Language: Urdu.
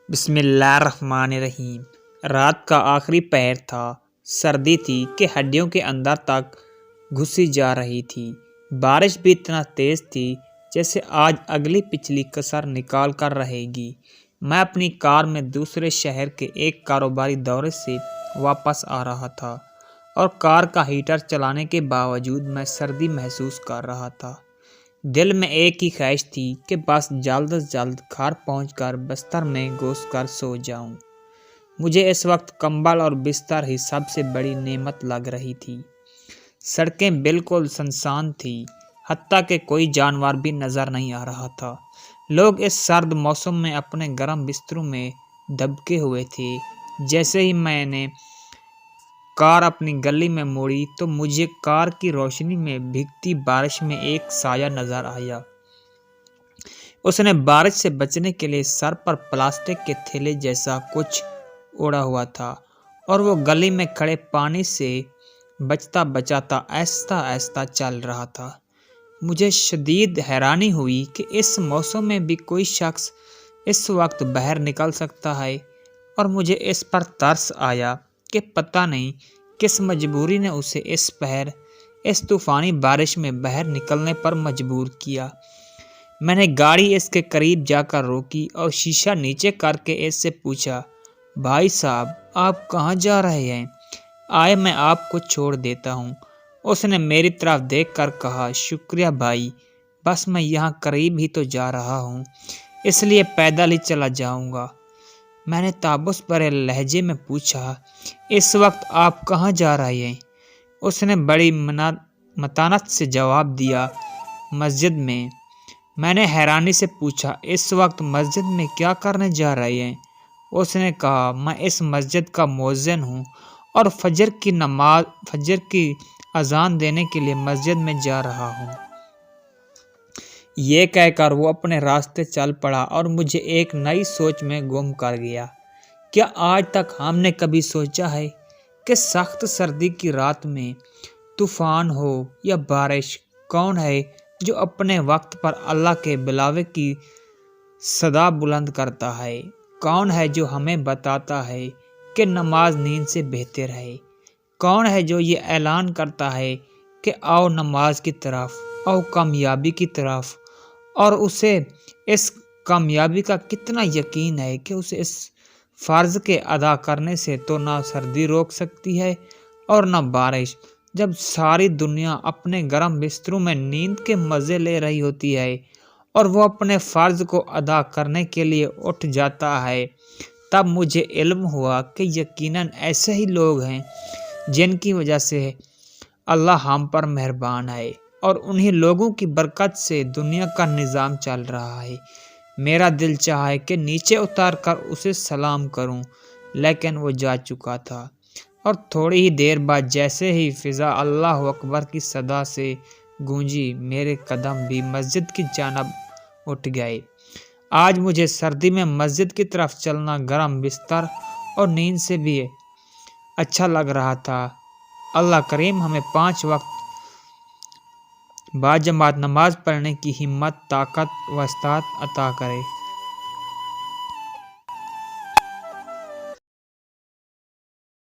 بسم اللہ الرحمن الرحیم۔ رات کا آخری پہر تھا۔ سردی تھی کہ ہڈیوں کے اندر تک گھسی جا رہی تھی۔ بارش بھی اتنا تیز تھی جیسے آج اگلی پچھلی کسر نکال کر رہے گی۔ میں اپنی کار میں دوسرے شہر کے ایک کاروباری دورے سے واپس آ رہا تھا اور کار کا ہیٹر چلانے کے باوجود میں سردی محسوس کر رہا تھا۔ دل میں ایک ہی خواہش تھی کہ بس جلد از جلد گھر پہنچ کر بستر میں گھس کر سو جاؤں۔ مجھے اس وقت کمبل اور بستر ہی سب سے بڑی نعمت لگ رہی تھی۔ سڑکیں بالکل سنسان تھیں، حتیٰ کہ کوئی جانور بھی نظر نہیں آ رہا تھا۔ لوگ اس سرد موسم میں اپنے گرم بستروں میں دبکے ہوئے تھے۔ جیسے ہی میں نے کار اپنی گلی میں موڑی تو مجھے کار کی روشنی میں بھیگتی بارش میں ایک سایہ نظر آیا۔ اس نے بارش سے بچنے کے لیے سر پر پلاسٹک کے تھیلے جیسا کچھ اوڑھا ہوا تھا اور وہ گلی میں کھڑے پانی سے بچتا بچاتا آہستہ آہستہ چل رہا تھا۔ مجھے شدید حیرانی ہوئی کہ اس موسم میں بھی کوئی شخص اس وقت باہر نکل سکتا ہے، اور مجھے اس پر ترس آیا کہ پتہ نہیں کس مجبوری نے اسے اس پہر اس طوفانی بارش میں باہر نکلنے پر مجبور کیا۔ میں نے گاڑی اس کے قریب جا کر روکی اور شیشہ نیچے کر کے اس سے پوچھا، بھائی صاحب آپ کہاں جا رہے ہیں؟ آئے میں آپ کو چھوڑ دیتا ہوں۔ اس نے میری طرف دیکھ کر کہا، شکریہ بھائی، بس میں یہاں قریب ہی تو جا رہا ہوں، اس لیے پیدل ہی چلا جاؤں گا۔ میں نے تابوس بھرے لہجے میں پوچھا، اس وقت آپ کہاں جا رہے ہیں؟ اس نے بڑی متانت سے جواب دیا، مسجد میں۔ میں نے حیرانی سے پوچھا، اس وقت مسجد میں کیا کرنے جا رہے ہیں؟ اس نے کہا، میں اس مسجد کا مؤذن ہوں اور فجر کی اذان دینے کے لیے مسجد میں جا رہا ہوں۔ یہ کہہ کر وہ اپنے راستے چل پڑا اور مجھے ایک نئی سوچ میں گم کر گیا۔ کیا آج تک ہم نے کبھی سوچا ہے کہ سخت سردی کی رات میں طوفان ہو یا بارش، کون ہے جو اپنے وقت پر اللہ کے بلاوے کی صدا بلند کرتا ہے؟ کون ہے جو ہمیں بتاتا ہے کہ نماز نیند سے بہتر ہے؟ کون ہے جو یہ اعلان کرتا ہے کہ آؤ نماز کی طرف، آؤ کامیابی کی طرف؟ اور اسے اس کامیابی کا کتنا یقین ہے کہ اسے اس فرض کے ادا کرنے سے تو نہ سردی روک سکتی ہے اور نہ بارش، جب ساری دنیا اپنے گرم بستروں میں نیند کے مزے لے رہی ہوتی ہے اور وہ اپنے فرض کو ادا کرنے کے لیے اٹھ جاتا ہے۔ تب مجھے علم ہوا کہ یقیناً ایسے ہی لوگ ہیں جن کی وجہ سے اللہ ہم پر مہربان ہے، اور انہی لوگوں کی برکت سے دنیا کا نظام چل رہا ہے۔ میرا دل چاہا کہ نیچے اتار کر اسے سلام کروں، لیکن وہ جا چکا تھا، اور تھوڑی ہی دیر بعد جیسے ہی فضا اللہ اکبر کی صدا سے گونجی، میرے قدم بھی مسجد کی جانب اٹھ گئے۔ آج مجھے سردی میں مسجد کی طرف چلنا گرم بستر اور نیند سے بھی اچھا لگ رہا تھا۔ اللہ کریم ہمیں 5 وقت باجماعت نماز پڑھنے کی ہمت، طاقت و استطاعت عطا کرے۔